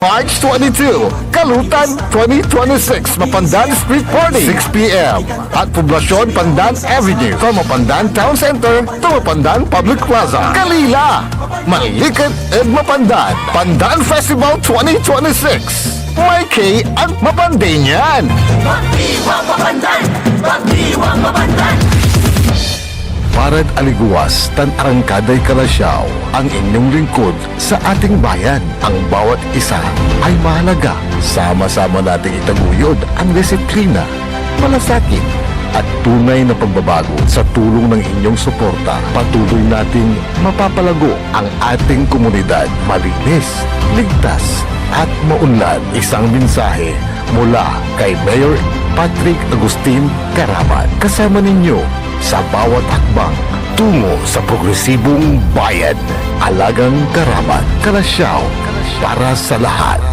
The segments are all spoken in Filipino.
March 22, Kalutan 2026, Mapandan Street Party, 6 p.m. at Poblacion Pandan Avenue, from Mapandan Town Center to Mapandan Public Plaza, Kalila, Malikit at Mapandan. Pandan Festival 2026. May K at Mapanday niyan. Magdiwang Mapandan! Magdiwang Mapandan! Parad Aliguas, tan Arangkaday Kalasyaw, ang inyong lingkod sa ating bayan. Ang bawat isa ay mahalaga. Sama-sama nating itaguyod ang disiplina, malasakit, at tunay na pagbabago. Sa tulong ng inyong suporta, patuloy nating mapapalago ang ating komunidad. Malinis, ligtas, at maunlad. Isang mensahe mula kay Mayor Patrick Agustin Caraman. Kasama ninyo sa bawat hakbang tungo sa progresibong bayan. Alagang Caraman, Kalasyaw, para sa lahat.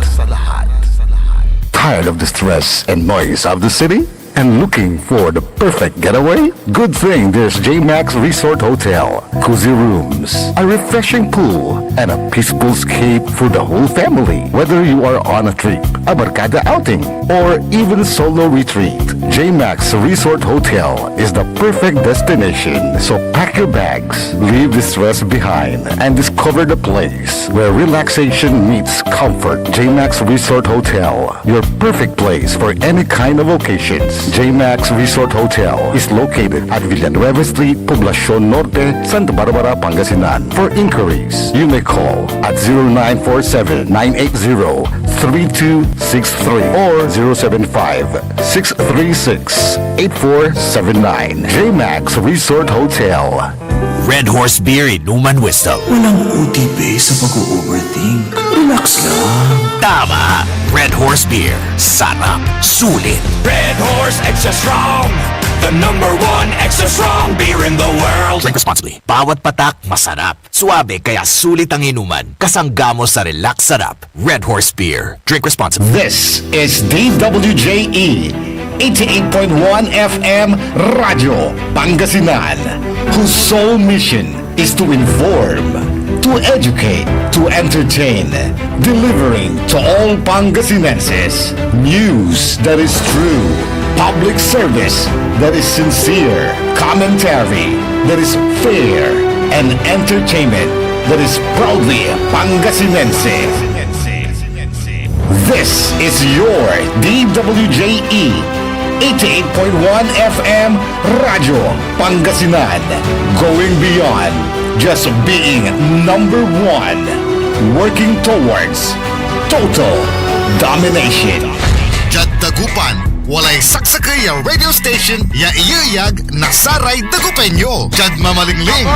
Tired of the stress and noise of the city? And looking for the perfect getaway? Good thing there's J-Max Resort Hotel. Cozy rooms, a refreshing pool, and a peaceful escape for the whole family. Whether you are on a trip, a barkada outing, or even solo retreat, J-Max Resort Hotel is the perfect destination. So pack your bags, leave the stress behind, and discover the place where relaxation meets comfort. J-Max Resort Hotel, your perfect place for any kind of occasions. J-Max Resort Hotel is located at Villanueva Street, Poblacion Norte, Santa Barbara, Pangasinan. For inquiries, you may call at 0947-980-3263 or 075-636-8479. J-Max Resort Hotel. Red Horse Beer Inuman Wisdom. Walang OTP sa pag-overthink. Relax lang. Tama! Red Horse Beer. Sarap. Sulit. Red Horse Extra Strong, the #1 extra strong beer in the world. Drink responsibly. Bawat patak, masarap. Suabe, kaya sulit ang inuman. Kasanggamo sa relax sarap. Red Horse Beer. Drink responsibly. This is DWJE 88.1 FM Radio Pangasinan, whose sole mission is to inform, to educate, to entertain, delivering to all Pangasinenses news that is true, public service that is sincere, commentary that is fair, and entertainment that is proudly Pangasinense. This is your DWJE 88.1 FM Radio Pangasinan, going beyond just being #1, working towards total domination. Jad Dagupan, walay saksakay ang radio station, ya iyayag nasaray Dagupenyo. Jad Mamalingling,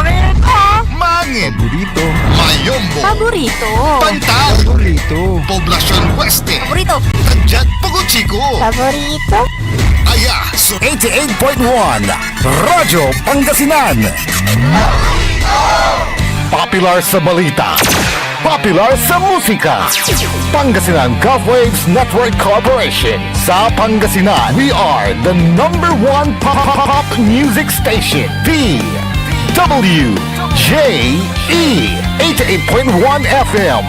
Mangin, Paborito. Mayombo, Paborito. Pantal, Paborito. Poblacion Oeste, Paborito. Tadyat Puguchico, Paborito. Aya, so 88.1 Radyo Pangasinan. Popular sa balita, popular sa musika. Pangasinan Golfwaves Network Corporation. Sa Pangasinan, we are the #1 pop music station. DWJE 88.1 FM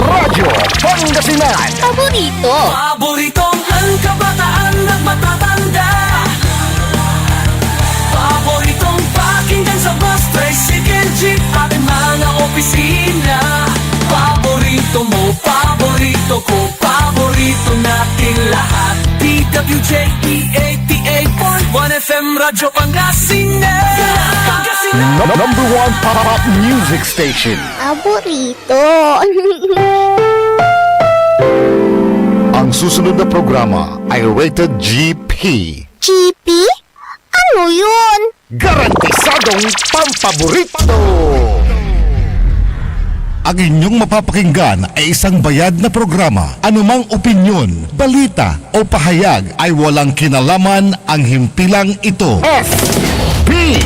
Radyo Pangasinan. Paborito. Paboritong ang kabataan at matatanda. Paboritong pakinggan sa bus, tricycle, jeep at mga opisina. Paborito mo, paborito ko, paborito natin lahat. DWJE 88.1 FM Radyo Pangasinan. #1 pop music station. Paborito. Ang susunod na programa ay rated GP. GP? Ano yun? Garantisadong pampaborito! Ang inyong mapapakinggan ay isang bayad na programa. Anumang opinyon, balita o pahayag ay walang kinalaman ang himpilang ito. S.P.M.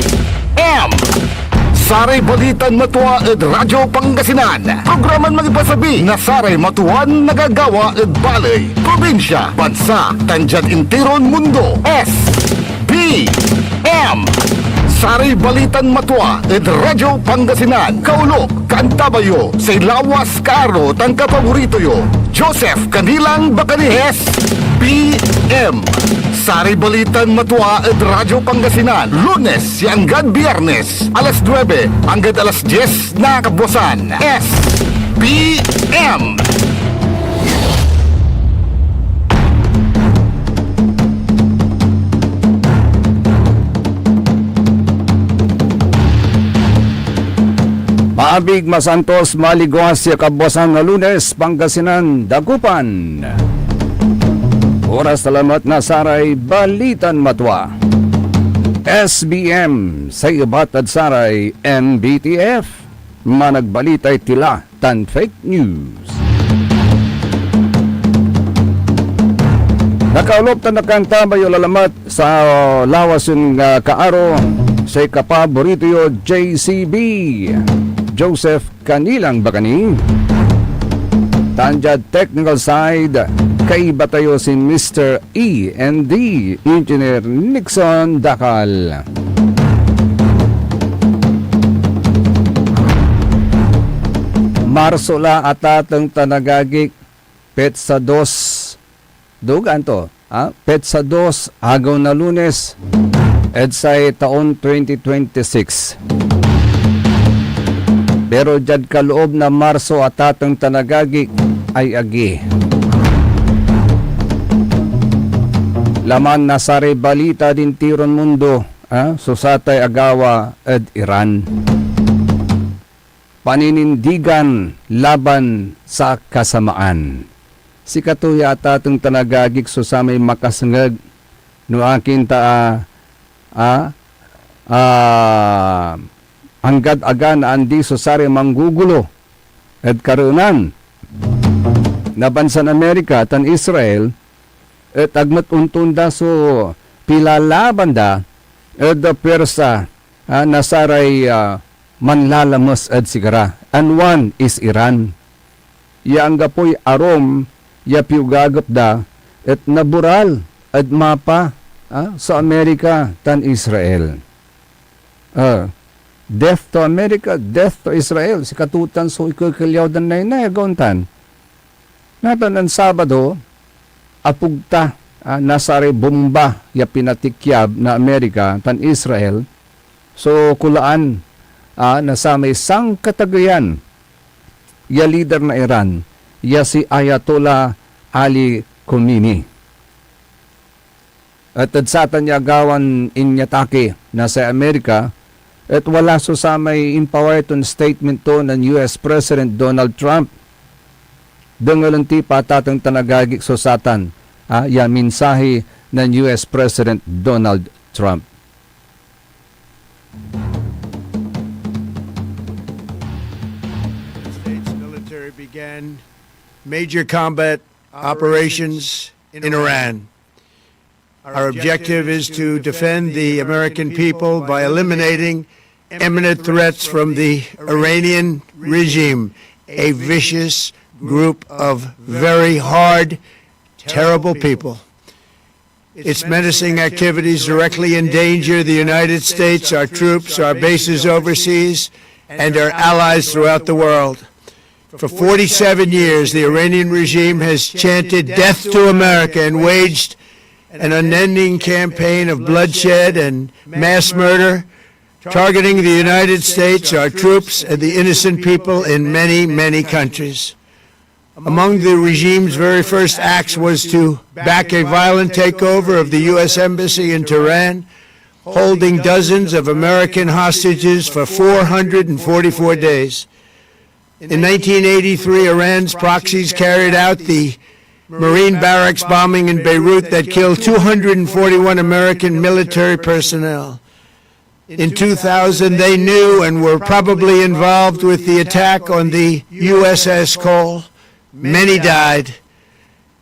Saray Balitan Matuwa ed Radyo Pangasinan. Programan magipasabi na saray matuwan nagagawa ed balay, probinsya, bansa, tandyan intiron mundo. S.P.M. Sari Balitan Matwa, ed Radyo Pangasinan, Kaulok, Kantabayo, say Lawas Karo, tang kapaborito yo, Joseph Kanilang Bacanihes, PM. Sari Balitan Matwa, ed Radyo Pangasinan, Lunes hanggang Biyernes, alas 9 hanggang alas 10 na kabuosan, PM. Maabig masantos maligwas ya kabuasan nga Lunes, Pangasinan, Dagupan. Oras salamat na saray Balitan Matwa. SBM sa ibat at saray NBTF. Managbalitay tila tan fake news. Nakaulop ta nakantabayo lalamat sa lawas yung kaaro sa kapaborito yo JCB. Joseph Kanilang Bacani. Tanjad technical side, kay batayo si Mr. E&D, Engineer Nixon Dakal. Marso la atatang tanagagik, petsa 2, dugan to, petsa 2, agaw na Lunes, edsay taon 2026. Pero dyan kaloob na Marso at atang tanagagik ay agi. Laman na sari balita din tiron mundo, susatay agawa at Iran. Paninindigan laban sa kasamaan. Si katuya at atang tanagagik susamay makasangag no akin hanggat aga na andi susari manggugulo at karunan na bansan Amerika tan Israel at agmat untunda so pilalaban da at persa nasaray manlalamos at sigara, and one is Iran. Yang gapoy arom ya piugagap da at nabural at mapa sa Amerika tan Israel. Death to America, death to Israel. Si katutan so ikukilyaw dan na gauntan. Natan ang Sabado, apugta nasari bomba ya pinatikyab na Amerika tan Israel. So kulaan nasa may sang katagayan ya leader na Iran, ya si Ayatollah Ali Khomeini. At tadsatan niya gawan inyatake na sa Amerika. At wala sa may empowered statement to ng US President Donald Trump. Dangalanti patatang tanagagik so satan ya mensahe ng US President Donald Trump. The States military began major combat operations in Iran. Our objective is to defend the American people by eliminating imminent threats from the Iranian regime, a vicious group of very hard, terrible people. Its menacing activities directly endanger the United States, our troops, our bases overseas, and our allies throughout the world. For 47 years, the Iranian regime has chanted death to America and waged an unending campaign of bloodshed and mass murder, targeting the United States, our troops, and the innocent people in many, many countries. Among the regime's very first acts was to back a violent takeover of the U.S. Embassy in Tehran, holding dozens of American hostages for 444 days. In 1983, Iran's proxies carried out the Marine barracks bombing in Beirut that killed 241 American military personnel. In 2000, they knew and were probably involved with the attack on the USS Cole. Many died.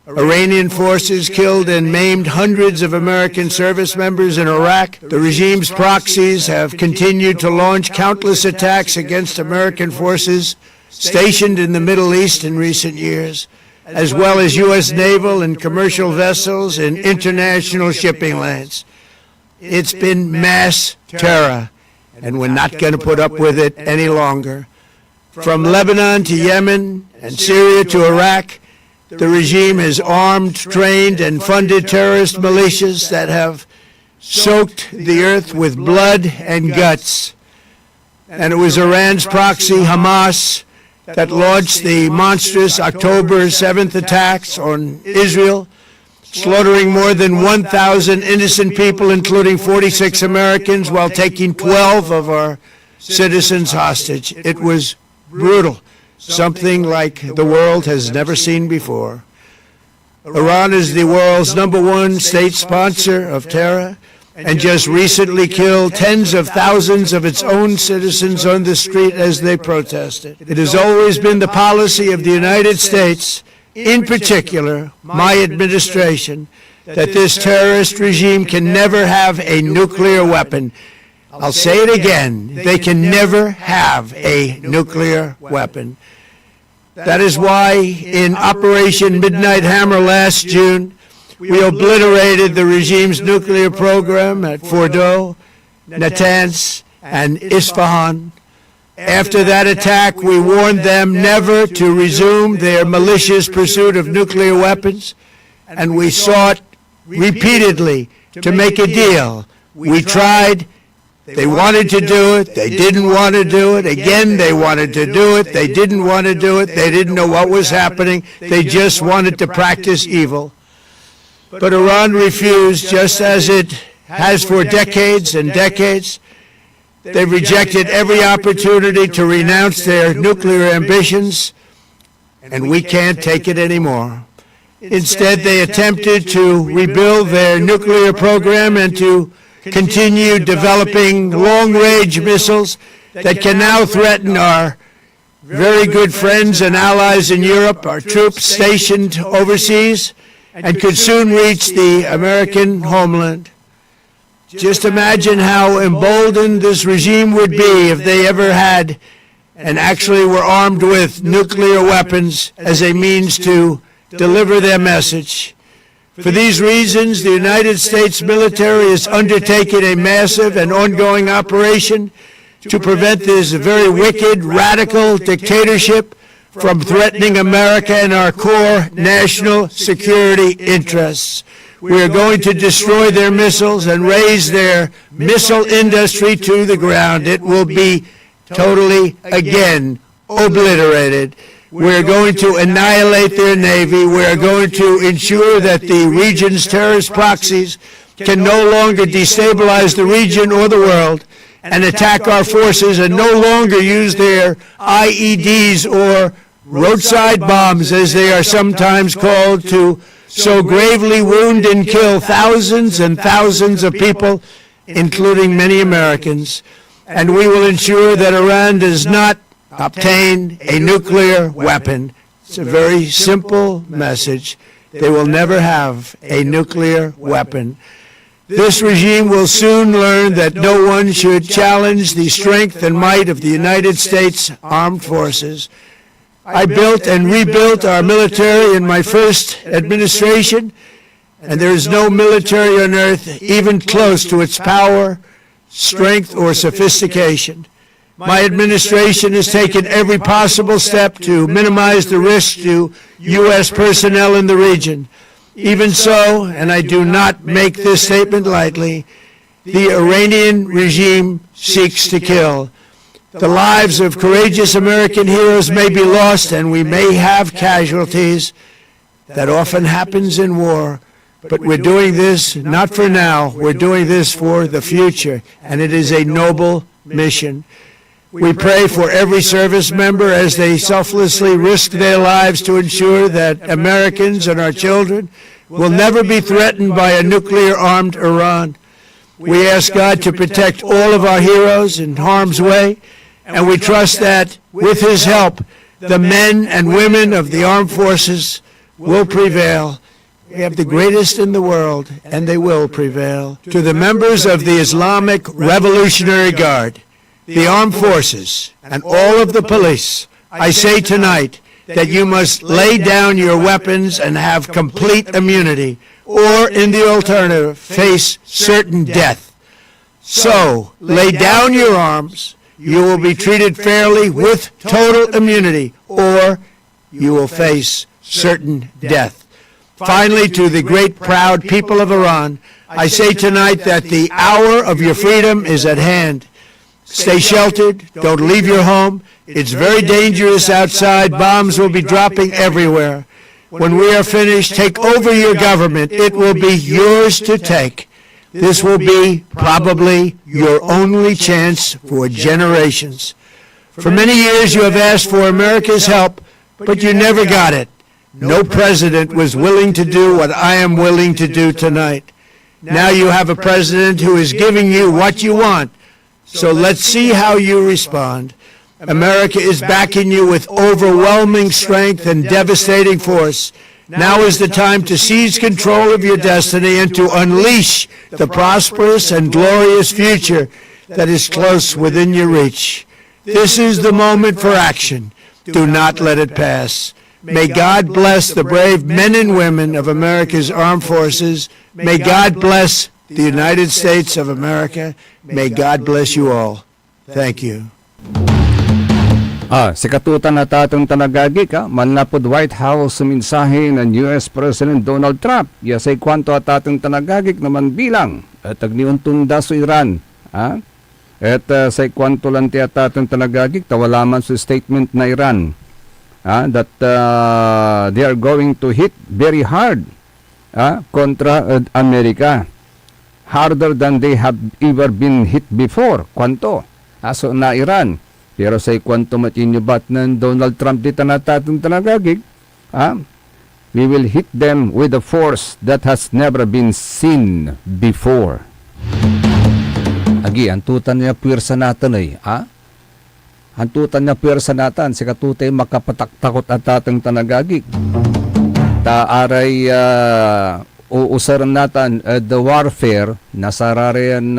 Iranian forces killed and maimed hundreds of American service members in Iraq. The regime's proxies have continued to launch countless attacks against American forces stationed in the Middle East in recent years, as well as U.S. naval and commercial vessels in international shipping lanes. It's been mass terror. and we're not going to put up with it any longer. From Lebanon to Yemen and Syria to Iraq, the regime has armed, trained, and funded terrorist militias that have soaked the earth with blood and guts. And it was Iran's proxy, Hamas, that launched the monstrous October 7th attacks on Israel, slaughtering more than 1,000 innocent people, including 46 Americans, while taking 12 of our citizens hostage. It was brutal, something like the world has never seen before. Iran is the world's #1 state sponsor of terror, and just recently killed tens of thousands of its own citizens on the street as they protested. It has always been the policy of the United States, in particular my administration, that this terrorist regime can never have a nuclear weapon. I'll say it again, they can never have a nuclear weapon. That is why in Operation Midnight Hammer last June, we obliterated the regime's nuclear program at Fordow, Natanz, and Isfahan. After that attack, we warned them never to resume their malicious pursuit of nuclear weapons, and we sought repeatedly to make a deal. We tried. They wanted to do it. They didn't want to do it. Again, they wanted to do it. They didn't want to do it. They didn't know what was happening. They just wanted to practice evil. But Iran refused, just as it has for decades and decades. They've rejected every opportunity to renounce their nuclear ambitions, and we can't take it anymore. Instead, they attempted to rebuild their nuclear program and to continue developing long-range missiles that can now threaten our very good friends and allies in Europe, our troops stationed overseas, and could soon reach the American homeland. Just imagine how emboldened this regime would be if they ever had and actually were armed with nuclear weapons as a means to deliver their message. For these reasons, the United States military has undertaken a massive and ongoing operation to prevent this very wicked, radical dictatorship from threatening America and our core national security interests. We are going to destroy their missiles and raise their missile industry to the ground. It will be totally, again, obliterated. We're going to annihilate their navy. We're going to ensure that the region's terrorist proxies can no longer destabilize the region or the world and attack our forces and no longer use their IEDs or roadside bombs, as they are sometimes called, to so gravely wound and kill thousands and thousands of people, including many Americans. And we will ensure that Iran does not obtain a nuclear weapon. It's a very simple message. They will never have a nuclear weapon. This regime will soon learn that no one should challenge the strength and might of the United States Armed Forces. I built and rebuilt our military in my first administration, and there is no military on earth even close to its power, strength, or sophistication. My administration has taken every possible step to minimize the risk to U.S. personnel in the region. Even so, and I do not make this statement lightly, the Iranian regime seeks to kill. The lives of courageous American heroes may be lost, and we may have casualties. That often happens in war. But we're doing this not for now. We're doing this for the future, and it is a noble mission. We pray for every service member as they selflessly risk their lives to ensure that Americans and our children will never be threatened by a nuclear-armed Iran. We ask God to protect all of our heroes in harm's way, and we trust that, with His help, the men and women of the armed forces will prevail. We have the greatest in the world, and they will prevail. To the members of the Islamic Revolutionary Guard, the armed forces, and all of the police, I say tonight that you must lay down your weapons and have complete immunity, or, in the alternative, face certain death. So, lay down your arms. You will be treated fairly with total immunity, or you will face certain death. Finally, to the great proud people of Iran, I say tonight that the hour of your freedom is at hand. Stay sheltered. Don't leave your home. It's very dangerous outside. Bombs will be dropping everywhere. When we are finished, take over your government. It will be yours to take. This will be probably your only chance for generations. For many years you have asked for America's help, but you never got it. No president was willing to do what I am willing to do tonight. Now you have a president who is giving you what you want. So let's see how you respond. America is backing you with overwhelming strength and devastating force. Now is the time to seize control of your destiny and to unleash the prosperous and glorious future that is close within your reach. This is the moment for action. Do not let it pass. May God bless the brave men and women of America's armed forces. May God bless the United States of America. May God bless you all. Thank you. Si katutan na tatong tanagagik, manlapod White House mensahe ng US President Donald Trump. Yasay kwanto at tatong tanagagik naman bilang at agniuntong da sa Iran. At say kwanto lang ti at tatong tanagagik, tawalaman sa statement na Iran that they are going to hit very hard kontra Amerika. Harder than they have ever been hit before. Kwanto? So na Iran. Pero sa kwanto matinyo bat ng Donald Trump dito na tatong tanagagig, we will hit them with a force that has never been seen before. Agi, antutan niya pwersa natin ay, antutan niya pwersa natin, si katutay makapataktakot at tatong tanagagig. Taaray uusaran natin the warfare, nasararian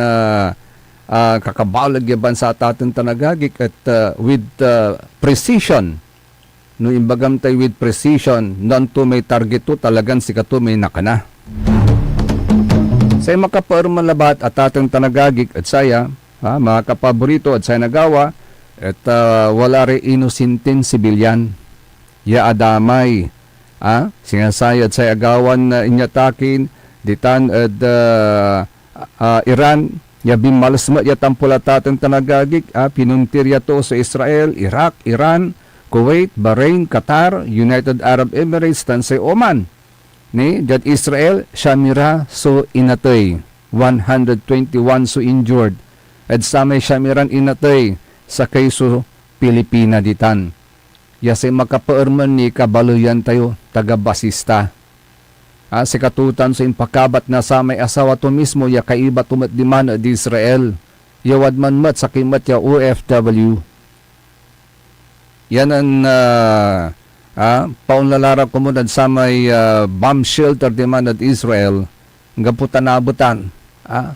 kakabalag yaban sa atatong tanagagik at with precision. No imbagam tayo with precision, nanto may target to talagang si kato may nakana. Say makaparuman labat at atatong tanagagik at saya, mga kapaborito at saya nagawa, at wala rin inusintin sibilyan. Ya adamay, sinasaya at saya agawan na inyatakin, ditan at Iran, yabing malasmat yatang pulatatang tanagagik, pinuntirya to sa Israel, Iraq, Iran, Kuwait, Bahrain, Qatar, United Arab Emirates, tansay Oman. Ni, jad Israel, Shamira so inatay, 121 so injured. At samay Shamiran inatay sa kayso Pilipina ditan. Yasay makapaerman ni kabaluyan tayo, taga-basista. Si katutan sa impakabat na sa may asawa to mismo ya kaiba tumat di man di Israel. Yawad man mat sa kimat ya OFW. Yan ang paunlalara ko muna sa may bomb shelter di man at Israel. Ngaputan nabutan.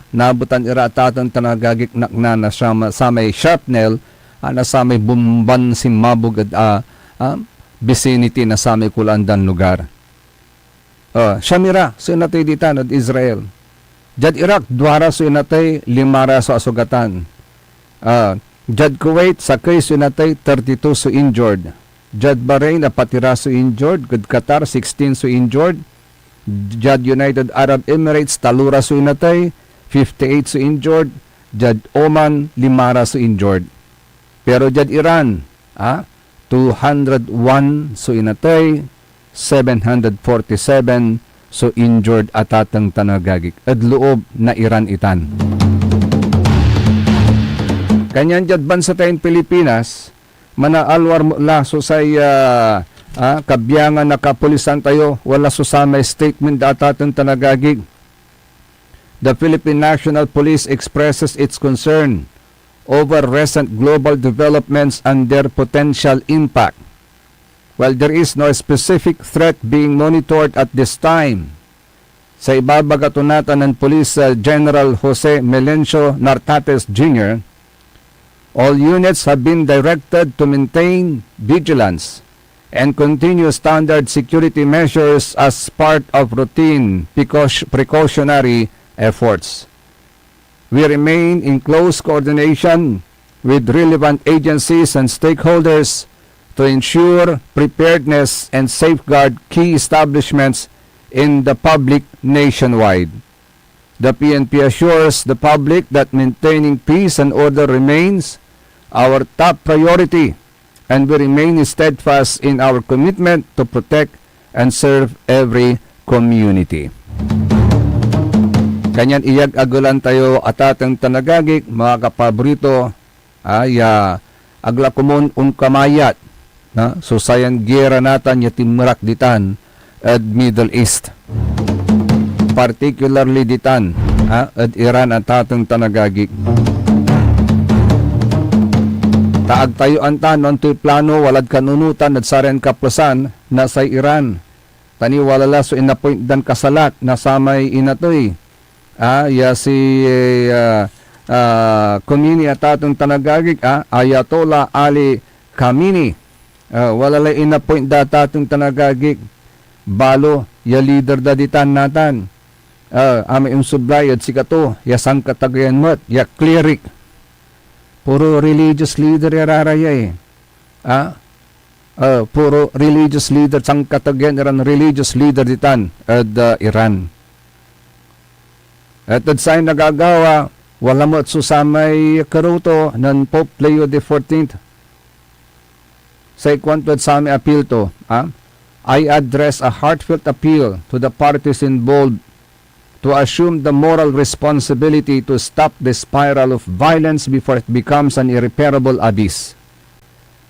Nabutan iratatan tanagagik nakna na sa may shrapnel na sa may bumban simabog at vicinity na sa may kulandan lugar. Shamira, so inatay ditan at Israel. Jad Iraq, duwara so inatay, 5 so asugatan. Jad Kuwait, sakay so inatay, 32 so injured. Jad Bahrain, apatira so injured. Jad Qatar, 16 so injured. Jad United Arab Emirates, talura so inatay, 58 so injured. Jad Oman, 5 so injured. Pero jad Iran, 201 so inatay, 747 so injured at atang tanagagik at loob na Iran itan. Kanyan jad bansa tayong Pilipinas, manaalwar mo la so say kabyangan na kapulisan tayo, wala so sa may statement at atang tanagagik. The Philippine National Police expresses its concern over recent global developments and their potential impact. While there is no specific threat being monitored at this time, sa ibabagatunatan ng Police General Jose Melencio Nartates Jr., all units have been directed to maintain vigilance and continue standard security measures as part of routine precautionary efforts. We remain in close coordination with relevant agencies and stakeholders to ensure preparedness and safeguard key establishments in the public nationwide. The PNP assures the public that maintaining peace and order remains our top priority, and we remain steadfast in our commitment to protect and serve every community. Kanyan iyag agulan tayo atatang tanagagik, mga kapaborito, agla kumon kamayat, na so sayan gera natan yatimrak ditan at Middle East. Particularly ditan at Iran at tatang tanagagik. Taag tayo anta non to'y plano walad kanunutan at saren kaplasan na sa Iran. Tani walala so inapoint dan kasalat na samay inatoy. Si Khomeini at atong tanagagik, Ayatollah Ali Khamenei. Walala inapoint da tatong tanagagik. Balo, ya leader da ditan natan. Ami sublay at sikato, ya sangkatagayan mat, ya cleric. Puro religious leader yararaya puro religious leader sangkatagayan yaran religious leader ditan at Iran. At sa nagagawa, wala mo at susamay karuto ng Pope Leo XIV. Sa ikwanto at sa aming appeal to, I address a heartfelt appeal to the parties involved to assume the moral responsibility to stop the spiral of violence before it becomes an irreparable abyss.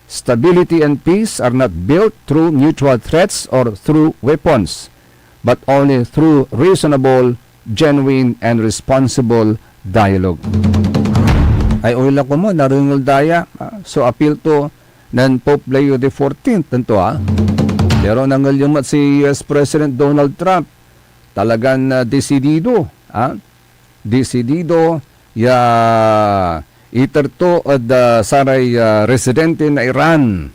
Stability and peace are not built through mutual threats or through weapons, but only through reasonable, genuine, and responsible dialogue. Ay oila ko mo, naringol daya. So appeal to ng Pope Leo XIV. Tanto pero nangalyumat si US President Donald Trump. Talagang desidido. Desidido ya iterto at saray residente na Iran.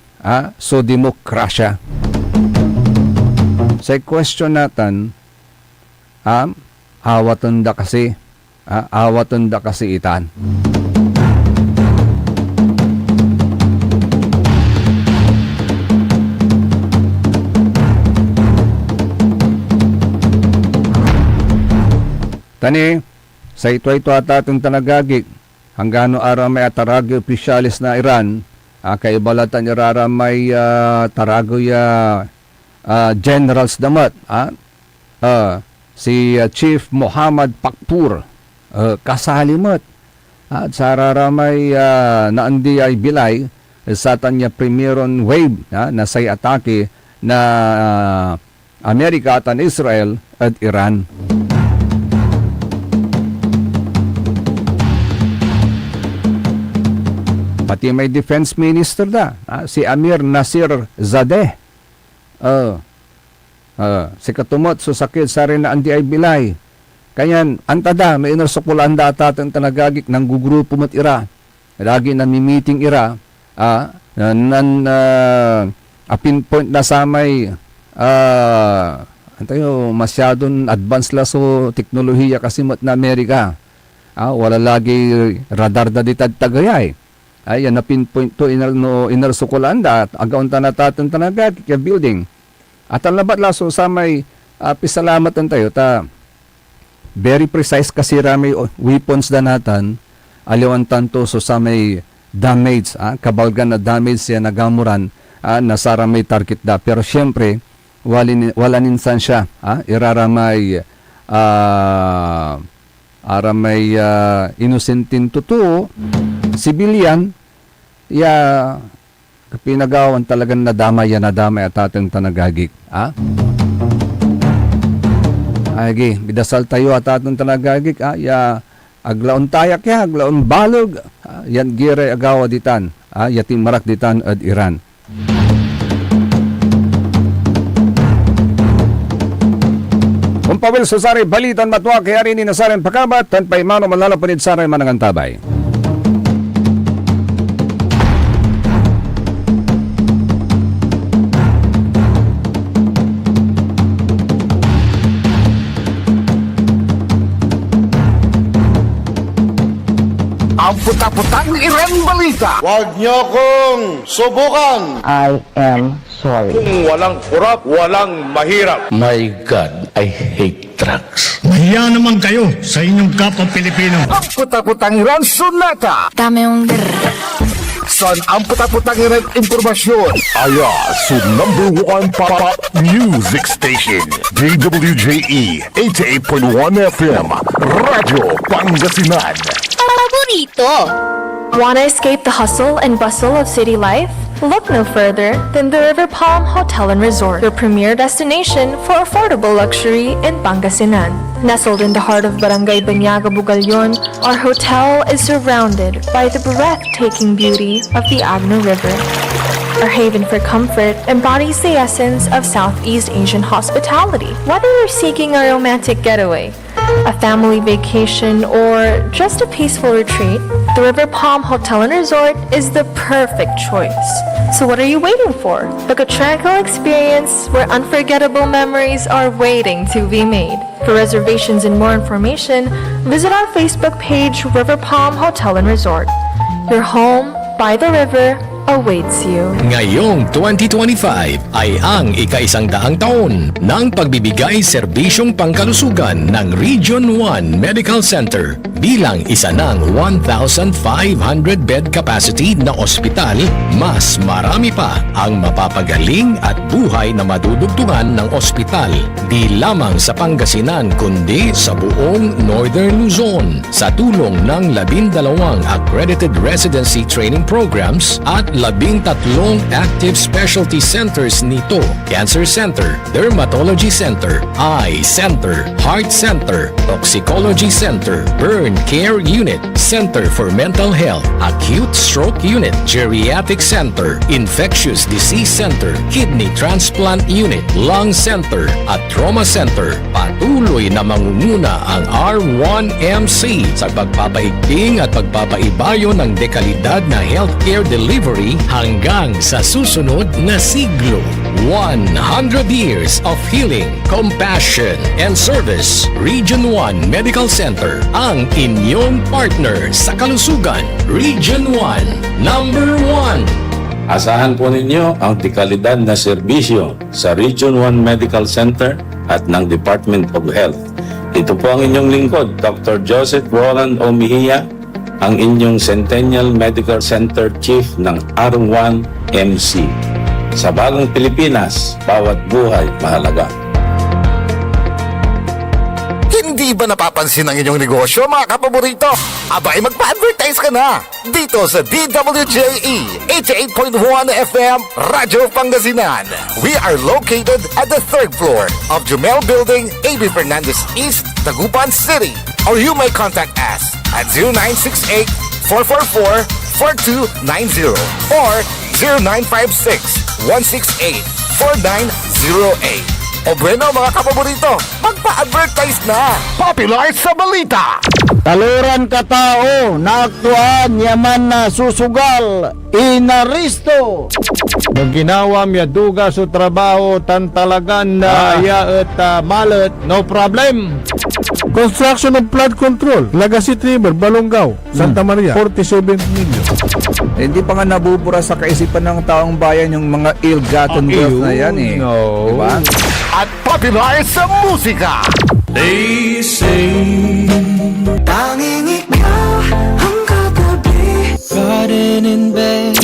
So demokrasya. Sa question natin, awatan da kasi itan. Tani, sa ito atatong tanagagik, hanggano ara may ataragi opisyalis na Iran, kaibalatan niya ara may tarago ya generals damat, si Chief Mohammad Pakpur, kasalimat, at sa ara may naandi ay bilay, sa tanya primeron wave na say atake na Amerika at Israel at Iran. Pati may defense minister si Amir Nasir Zadeh. Si katumot so sakit sa rin na andi ay bilay. Kanyan, antada, may inarsukulaan da atatang tanagagik ng gugrupo mat ira. Lagi na meeting ira. Pinpoint na samay masyadong advanced la so teknolohiya kasi mat na Amerika. Wala lagi radar da ditad tagayay. Ayan na pinpoint to inarsukulaan da at agaon tanatatan tanagat kaya building. At ang labat laso sa may pisalamatan tayo ta very precise kasi rami weapons da natan aliwan tanto so sa may damage kabalgan na damage siya nagamuran nasara may target da pero syempre wala ninsan siya iraramay aramay inusentin totoo civilian pinagawan talagang nadamay at ating tanagagik. Agi, bidasal tayo at ating tanagagik. Aglaon tayak aglaon balog. Yan gira agawa ditan. Yatim marak ditan at Iran. Kumpawil susari balitan matwa kaya rin inasaren pakabat tanpay mano malalapanid saray manangantabay. puta-putang Iran Balita. Huwag niyo kong subukan. I am sorry. Kung walang kurap, walang mahirap. My God, I hate drugs. Mahiya naman kayo sa inyong kapwa Pilipino. Ang puta-putang Iran Sonata. Dame yung San ang puta-putang Iran impormasyon? Aya sa number 1 pop music station. DWJE 88.1 FM. Radyo Pangasinan. paborito. Want to escape the hustle and bustle of city life? Look no further than the River Palm Hotel and Resort, your premier destination for affordable luxury in Pangasinan. Nestled in the heart of Barangay Banyaga, Bugalyon, our hotel is surrounded by the breathtaking beauty of the Agno River. Our haven for comfort embodies the essence of Southeast Asian hospitality. Whether you're seeking a romantic getaway, a family vacation, or just a peaceful retreat, the River Palm Hotel and Resort is the perfect choice. So what are you waiting for? Book a tranquil experience where unforgettable memories are waiting to be made. For reservations and more information, visit our Facebook page, River Palm Hotel and Resort. Your home by the river awaits you. Ngayong 2025 ay ang ika-100 taon ng pagbibigay serbisyong pangkalusugan ng Region 1 Medical Center bilang isa ng 1,500 bed capacity na ospital. Mas marami pa ang mapapagaling at buhay na madudugtungan ng ospital di lamang sa Pangasinan kundi sa buong Northern Luzon sa tulong ng 12 accredited residency training programs at 13 active specialty centers nito: Cancer Center, Dermatology Center, Eye Center, Heart Center, Toxicology Center, Burn Care Unit, Center for Mental Health, Acute Stroke Unit, Geriatric Center, Infectious Disease Center, Kidney Transplant Unit, Lung Center, at Trauma Center. Patuloy na mangunguna ang R1MC sa pagpapaigting at pagpapaibayo ng dekalidad na healthcare delivery hanggang sa susunod na siglo. 100 years of healing, compassion, and service. Region 1 Medical Center, ang inyong partner sa kalusugan. Region 1, number 1. Asahan po ninyo ang dekalidad na serbisyo sa Region 1 Medical Center at ng Department of Health. Ito po ang inyong lingkod, Dr. Joseph Roland O. Mejia, ang inyong Centennial Medical Center Chief ng R1MC. Sa bagong Pilipinas, bawat buhay mahalaga. Hindi ba napapansin ang inyong negosyo, mga kapaborito? Abay, magpa-advertise ka na dito sa DWJE 88.1 FM Radyo Pangasinan. We are located at the 3rd floor of Jumel Building, A.B. Fernandez East, Dagupan City. Or you may contact us at 0968-444-4290 or 0956-168-4908. O bueno, mga kapaborito, magpa-advertise na! Popular sa balita! Taluran ka tao, naaktuan, yaman na susugal, inaristo. Nung ginawa miya duga sa trabaho, tan talagan na at malat, no problem. Construction of flood control, Legacy River, Balongaw, Santa Maria, 47 million. Hindi pa nga nabubura sa kaisipan ng taong bayan yung mga ill-gotten wealth na yan eh. No. Diba? At popular sa musika! They say Tanging ikaw ang katabi. Garden in bed.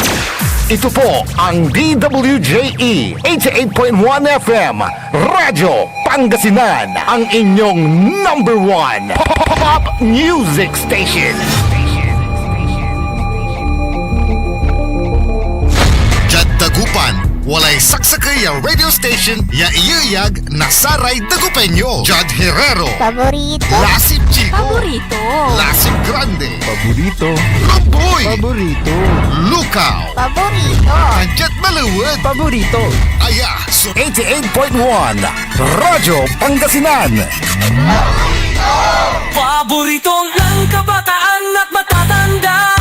Ito po ang DWJE 88.1 FM Radyo Pangasinan, ang inyong number 1 pop music station. Dagupan, walay saksakay ang radio station ya iyayag nasaray Dagupenyo. Judd Herrero, Paborito. Lasip Chico, Paborito. Lasip Grande, Paborito. Roboy, Paborito. Lukaw, Paborito. Anjet Maluwad, Paborito. Aya, so 88.1 Radyo Pangasinan. Paborito ng kabataan at matatanda.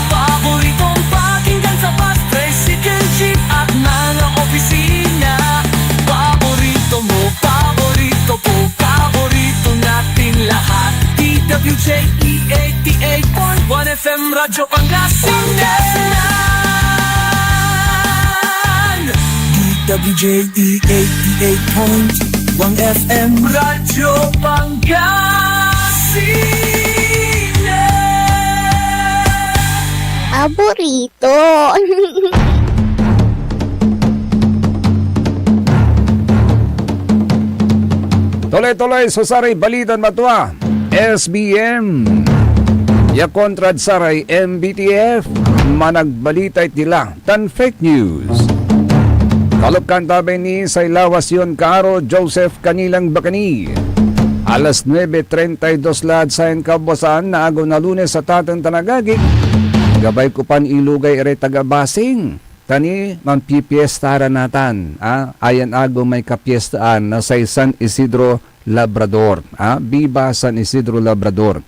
Paboritong pakinggan sa bus, tricycle, jeep at mga opisina. Paborito mo, paborito ko, paborito natin lahat. DWJE Radyo Pangasinan DWJE 88.1 FM Radyo Pangasinan Paborito. Tuloy-tuloy sa saray balitan matwa. SBM. Ya kontrad saray MBTF. Managbalitay tila tan fake news. Kalupkan tabi ni sa ilawas yon Karo Joseph Kanilang Bakani. Alas 9:32 lad sa kabuasan na agaw na Lunes sa tatang tanagagik. Gabay ko pan ilugay ere taga-basing. Tani, mampipiestara natan. Ayan agaw may kapiestaan na sa San Isidro Labrador. Biba San Isidro Labrador.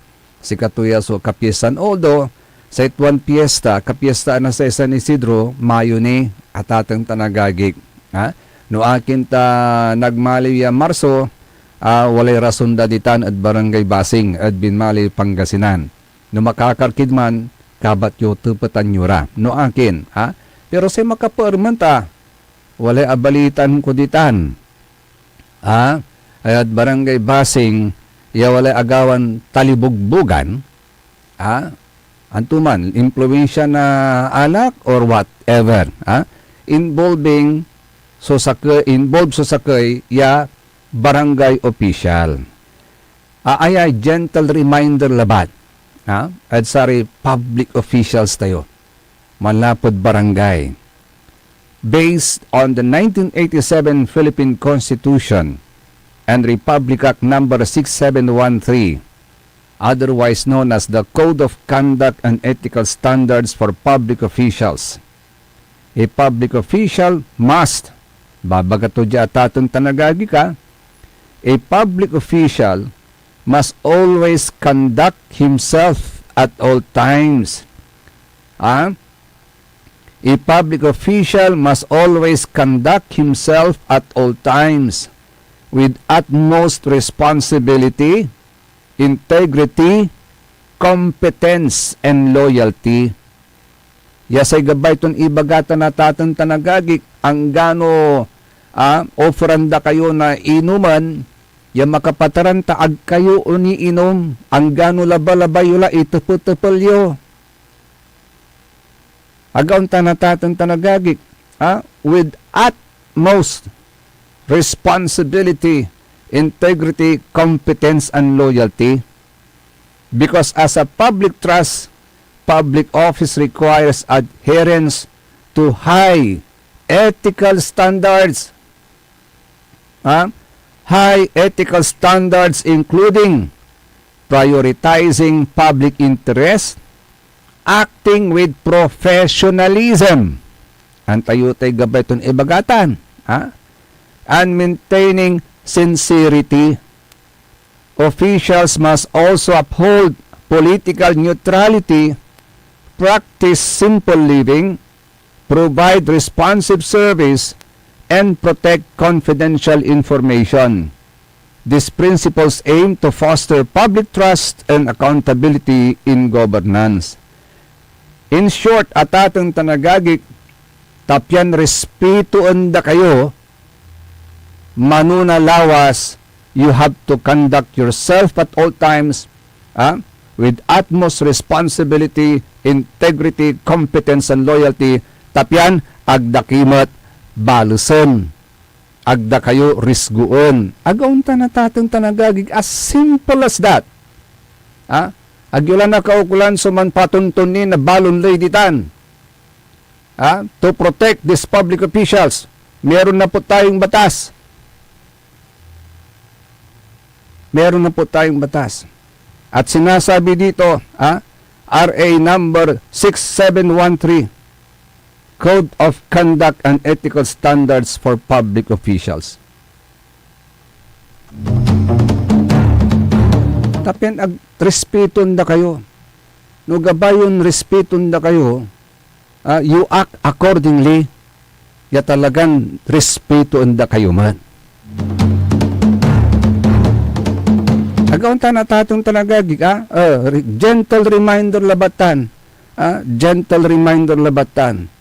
Si katuya so kapiestan. Although, sa ituan piesta, kapiestaan na sa San Isidro, Mayo ni atatang tanagagik. No akin ta nagmaliya Marso, walay rason daditan at barangay Basing at Binmali Pangasinan. No makakarkid man, kabat yo tupatan yura. No akin, pero sa makapermenta, walay abalitan ko ditan. At barangay Basing, ya walay agawan talibugbugan, antuman, impluensya na anak or whatever, involved sa sakay, ya barangay official. Ay gentle reminder labat, at sari public officials tayo. Malapod barangay. Based on the 1987 Philippine Constitution and Republic Act number 6713, otherwise known as the Code of Conduct and Ethical Standards for Public Officials. A public official must, babagato dya tatong tanagagi ka, a public official must always conduct himself at all times. A public official must always conduct himself at all times with utmost responsibility, integrity, competence, and loyalty. Yasay gabay ton ibagata na tatang tanagagik ang gano ofranda kayo na inuman, ya makapataran taag kayo ni inom, ang gano labalabay yula ituputupulyo. Agaw tanatatan tanagagik, with utmost responsibility, integrity, competence, and loyalty. Because as a public trust, public office requires adherence to high ethical standards. High ethical standards including prioritizing public interest, acting with professionalism, antayo tay gabay ton ibagatan, and maintaining sincerity. Officials must also uphold political neutrality, practice simple living, provide responsive service, and protect confidential information. These principles aim to foster public trust and accountability in governance. In short, atatang tanagagik, tapyan respetuan da kayo, manuna lawas, you have to conduct yourself at all times with utmost responsibility, integrity, competence, and loyalty. Tapyan, agdakimat, balusen. Agda kayo, risguon. Agaw natatang tanagagik, as simple as that. Agyulan na kaukulan suman patuntunin na balon laditan. To protect these public officials. Meron na po tayong batas. Meron na po tayong batas. At sinasabi dito, RA number 6713, Code of Conduct and Ethical Standards for Public Officials. Tapyan respeton da kayo. No gabayon respeton da kayo, you act accordingly. Ya talagang respeton da kayo man. Agaw ta natatong tanagagik, gentle reminder labatan. Gentle reminder labatan.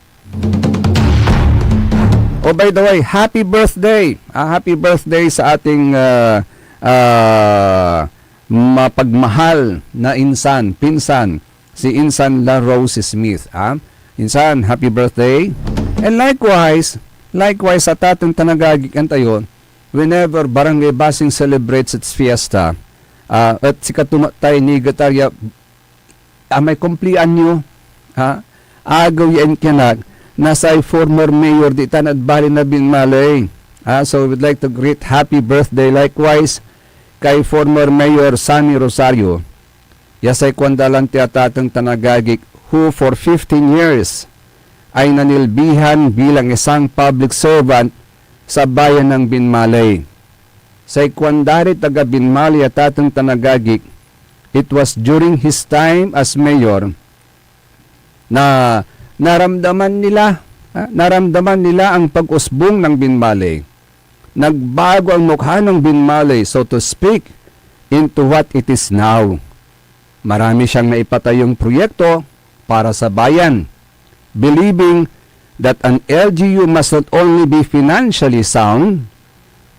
Oh, by the way, happy birthday. Happy birthday sa ating mapagmahal na pinsan, si Insan La Rose Smith. Insan, happy birthday. And likewise sa tatang tanagagik tayo, whenever Barangay Basing celebrates its fiesta, at si katumatay ni Gatarya, may kumplian nyo, agaw yan kinag, nasa former mayor di Tanad Bali na Binmalay. So we'd like to greet happy birthday likewise kay former Mayor Sammy Rosario. Yasay kwandalang tiyatatang tanagagik who for 15 years ay nanilbihan bilang isang public servant sa bayan ng Binmalay. Sa kwandari taga Binmalay at tatang tanagagik, it was during his time as mayor na naramdaman nila ang pag-usbong ng Binmalay. Nagbago ang mukha ng Binmalay, so to speak, into what it is now. Marami siyang naipatayong proyekto para sa bayan, believing that an LGU must not only be financially sound,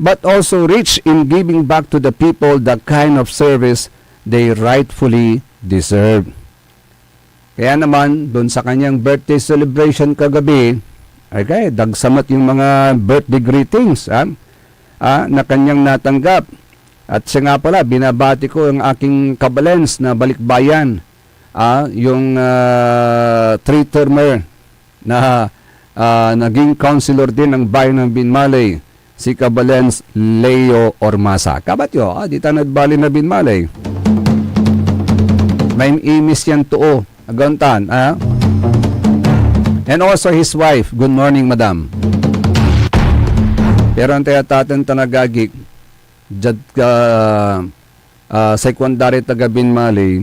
but also rich in giving back to the people the kind of service they rightfully deserve. Kaya naman, doon sa kanyang birthday celebration kagabi, okay, dagsamat yung mga birthday greetings na kanyang natanggap. At siya nga pala, binabati ko ang aking kabalens na balikbayan, yung 3-termer na naging councilor din ng bayan ng Binmalay, si Kabalens Leo Ormasa. Kabatyo, di Tanad Bali na Binmalay. May imis yan tuo. Agontan, and also his wife. Good morning, madam. Pero ang tayatatan tanagagik, jad secondary taga Binmalay,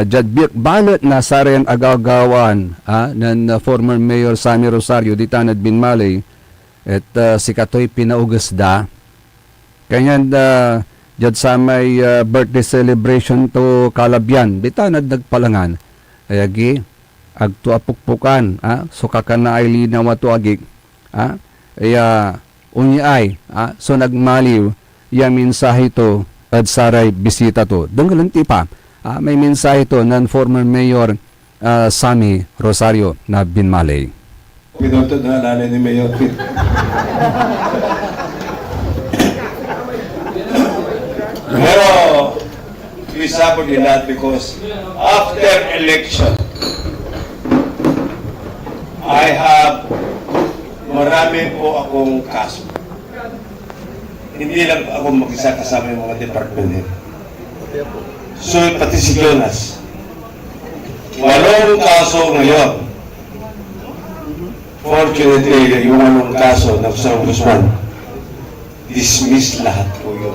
jad balot na sarian agagawan ng former Mayor Sammy Rosario di Tanad Binmalay, at si Katoy pinaugasda. Kanyan jad sa may birthday celebration to Kalabyan, di Tanad nagpalangan. Ayagi, agtuapukpukan, so kakana ay linaw ato agik, unyay, so nagmaliw, yung mensahe to, at saray bisita to. Danggalanti pa, may mensahe to ng former Mayor Sammy Rosario na Binmalay. Pinutod na alala ni Mayor Pete. Pero, sabi nila because after election, I have marami po akong kaso. Hindi lang ako mag-isa kasama yung mga department head. So, pati si Jonas. 8 kaso ngayon. Fortunately, yung 8 kaso ng San Guzman, dismiss lahat po yun.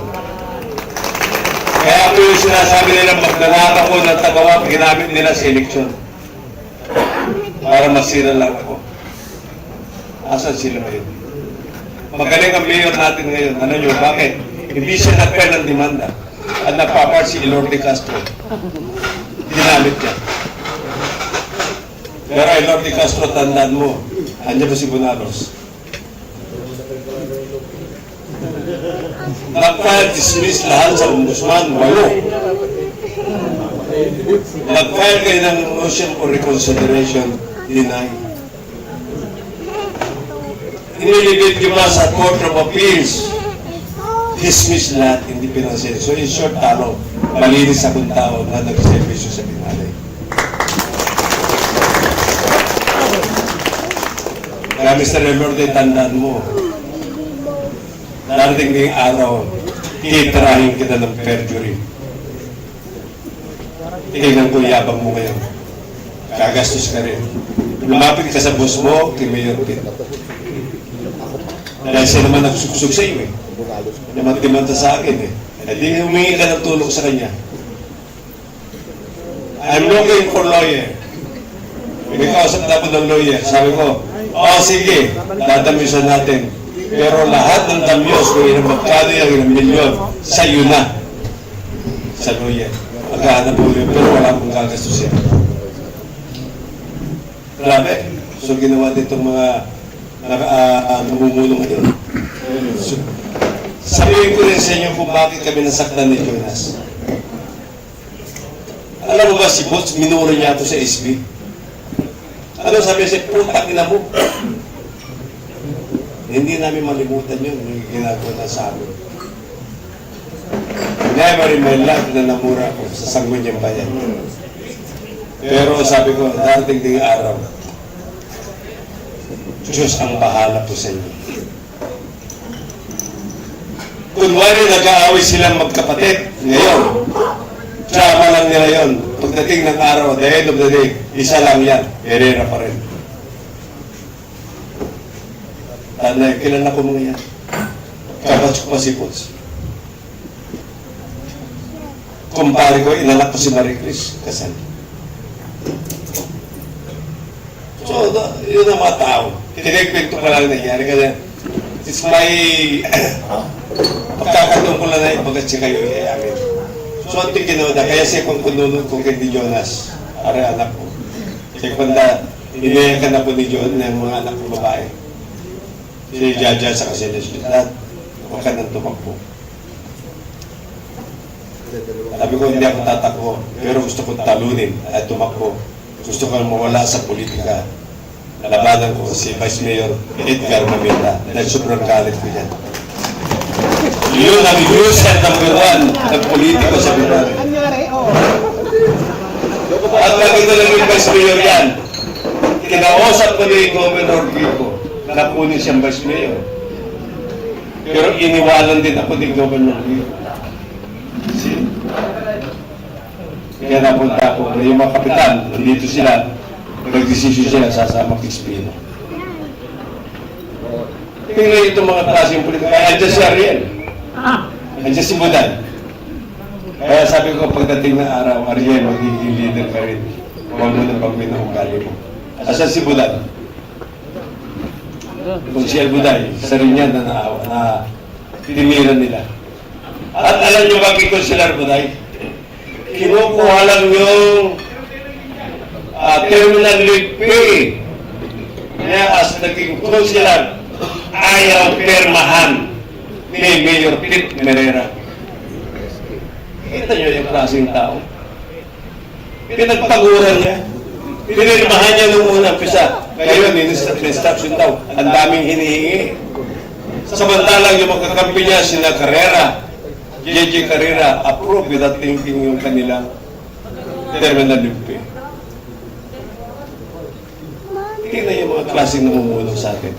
Kaya po yung sinasabi nila magnanaka ko ng tagawa, ginamit nila sa eleksyon. Para masira lang ako. Asan sila ngayon? Magaling ang mayor natin ngayon. Ano nyo, bakit? Hindi siya nag-file ng demanda. At nagpapart si Elorde Castro. Ginamit niya. Pero Elorde Castro, tandaan mo, andyan ba si Bunalos? Nag-file dismiss lahat sa Ombudsman, 8. Nag-file kayo ng motion for reconsideration, deny. Iniligid nyo ba sa Court of Appeals, dismiss lahat, hindi pinansin. So in short, malinis akong tao na nag-servisyo sa Binmalay. Kaya Mr. Elorde, tandaan mo, darating ngayong araw, titirahin kita ng perjury. Tingnan ko yabang mo ngayon. Kagastos ka rin. Lumapit ka sa boss mo, kay Mayor Pete. Dahil siya naman nagsuksok sa iyo Naman-demanda sa akin Hindi humingi ka ng tulong sa kanya. I'm looking for lawyer. May kausap na ako ng lawyer. Sabi ko, sige, dadamisan natin. Pero lahat ng damyos, kung ilang magkano yung milyon, sa'yo na. Sa lawyer. Maghahanap po yun, pero wala akong gagastos yan. Grabe. So ginawa ditong mga namumuno ngayon. So, sabihin ko rin sa inyo kung bakit kami nasaktan ni Jonas. Alam mo ba si Boots, minuro niya ako sa SB? Ano sabi siya, putang ina mo. Hindi namin malimutan yun, yung ginagawa na sa amin. Never in my life na namura ko sa Sangguniang Bayan. Pero sabi ko, darating ding araw, Diyos ang bahala po sa inyo. Kunwari nag-aaway silang magkapatid, ngayon, drama lang nila yun. Pagdating ng araw, the end of the day, isa lang yan, Herrera pa rin. Tanay, kilala ko mga yan. Kabatch ko pa si Pots. Kumpare ko, inanak ko si Marie Chris Kasal. So, yun ang mga tao. Kinigpento ko lang nangyari kasi it's my pagkakataon ko lang na ibagat siya kayo iayamin. So, ito yung ginawa na. Kaya siya kung kununod ko kay ni Jonas, are anak ko. Siya kanda, inayakan na po ni John ng mga anak ko babae. Si Jaja sa kasilidad, huwag ka nang tumakbo. Sabi ko, hindi ako tatakbo, pero gusto ko talunin at tumakbo. Gusto ko mawala sa politika. Labanan ko si Vice Mayor Edgar Mamita dahil sobrang galit ko yan. Yun ang user number 1 ng politiko sa Binondo. At nakita lang yung Vice Mayor yan. Kinausap ko ni Governor Kiko na kunin siyang Vice Mayor. Pero iniwanan din ako ni Governor Kiko. Kaya napunta ako na yung mga kapitan, nandito sila, nag-desisyon sila sasama kay Espino. Tingnan itong mga klaseng politika. Kaya andyan si Ariel. Andyan si Budan. Kaya sabi ko, pagdating ng araw, Ariel, magiging leader ka rin. Huwag mo na pag ugali mo. Asan si Budan? Kung si El Buday, isa rin yan na tinimiran nila. At alam niyo bakit ko sila Buday? Kinukuha lang yung terminal leave pay. Kaya as naging consular, ayaw permahan ni Mayor Pete Merera. Kita niyo yung klaseng tao. Pinagpaguran niya. Pinirmahan niya nung unang pisa. Ngayon, instruction daw. Ang daming hinihingi. Samantalang yung magkakampi niya, sina Carrera, JJ Carrera, approve without thinking yung kanilang terminal leave pay. Tingnan yung mga klaseng namumuno sa atin.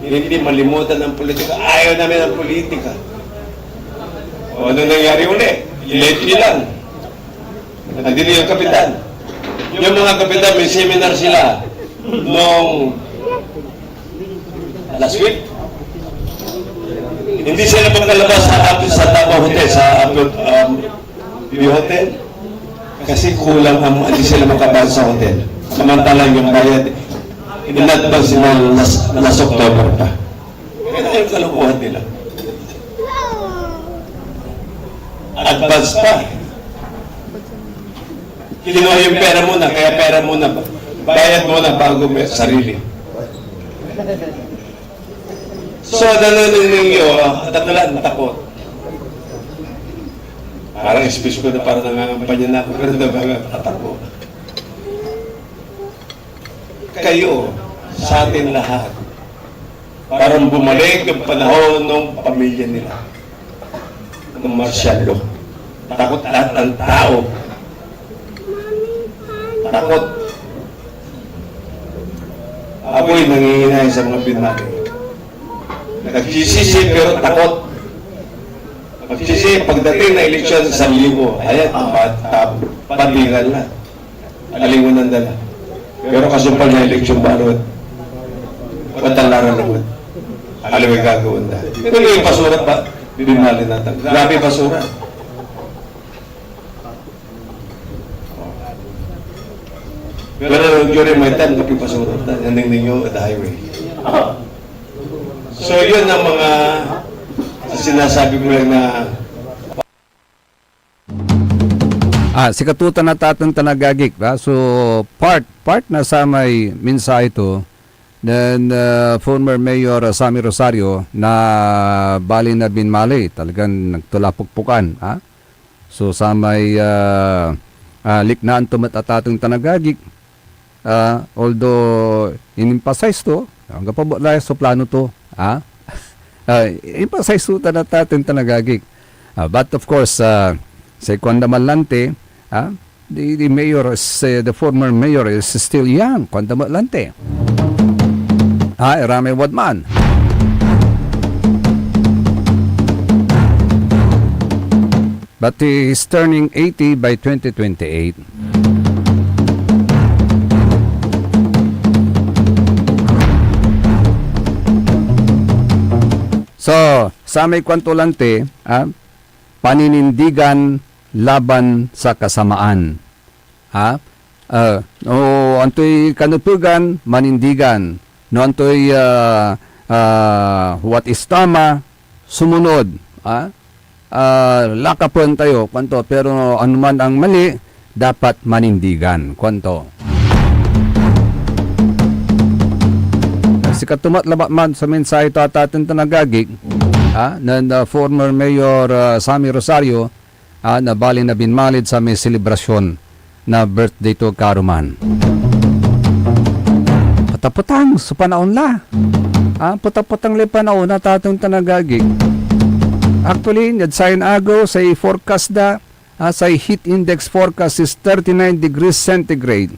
Hindi malimutan ng politika. Ayaw namin ng politika. O ano nangyari uli? Lately lang. Nandito yung kapitan. Yung mga kapitan, may seminar sila nung last week. Hindi sila magkalabas sa Davao Hotel, sa View Hotel. Kasi kulang ang hindi sila makabal sa hotel. Samantalang yung bayad, in-advance sila last October pa. Kaya yung kalukuhan nila. Advance pa. Kinuha yung pera muna, kaya pera muna. Bayad muna bago may sarili. So, nanonood ninyo, tatulan, takot. Parang speech ko na parang nangangampanya na ako, pero tatakbo. Kayo, sa atin lahat, parang bumalik yung panahon ng pamilya nila. Ng martial law. Takot lahat ng tao. Takot. Ako'y nangihinay sa mga binmati. Nagsisisi pero takot. Nagsisisi pagdating na eleksyon sa 1,000. Ayan, patingan na. Alingon ng dala. Pero kasumpal na eleksyon balot. Patalaran naman. Alam mo yung gagawin na. Ito yung basura pa. Binmali natin. Grabe basura. Pero during my time, nakipasura. Nandang ninyo at the highway. So yun ang mga sinasabi ko lang na Si katutan na tatang tanagagik. So, part na sa may minsa ito, then former Mayor Sammy Rosario na bali na binmali, talagang nagtulapukpukan. So, sa may liknaan tumatatatang tanagagik, although in-emphasize to, hanggang pa ba so plano to, emphasize to natin tanagagik. But of course, sa Kwanda Malante, the mayor is, the former mayor is still young, Kwanda Malante. Rame Wadman. But he is turning 80 by 2028. So, sa may kwantulante, paninindigan laban sa kasamaan. Antoy kanutugan, manindigan. No, antoy what is tama, sumunod. Lakapon tayo, kwanto. Pero anuman ang mali, dapat manindigan, kwanto. Si katumat labatman sa mensahe ito at ating tanagagig, na former Mayor Sammy Rosario, na bali na binmalid sa may selebrasyon na birthday to Karuman. Pataputang sa panahon la. Pataputang li panahon na tatong tanagagig. Actually, yadsayin agaw sa forecast da, sa heat index forecast is 39 degrees centigrade.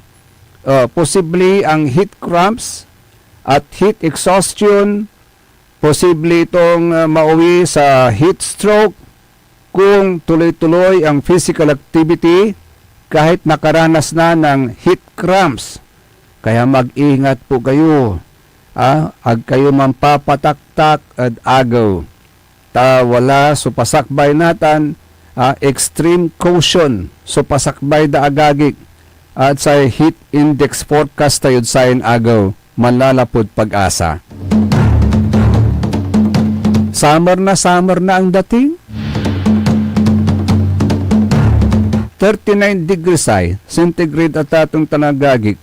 Possibly ang heat cramps at heat exhaustion, posible itong mauwi sa heat stroke kung tuloy-tuloy ang physical activity kahit nakaranas na ng heat cramps. Kaya mag-ingat po kayo. Ag kayo mampapataktak at agaw. Wala supasakbay natan, extreme caution supasakbay da agagik. At sa heat index forecast tayo sa agaw, manlalapod pag-asa. Summer na ang dating. 39 degrees centigrade at atong tanagagik.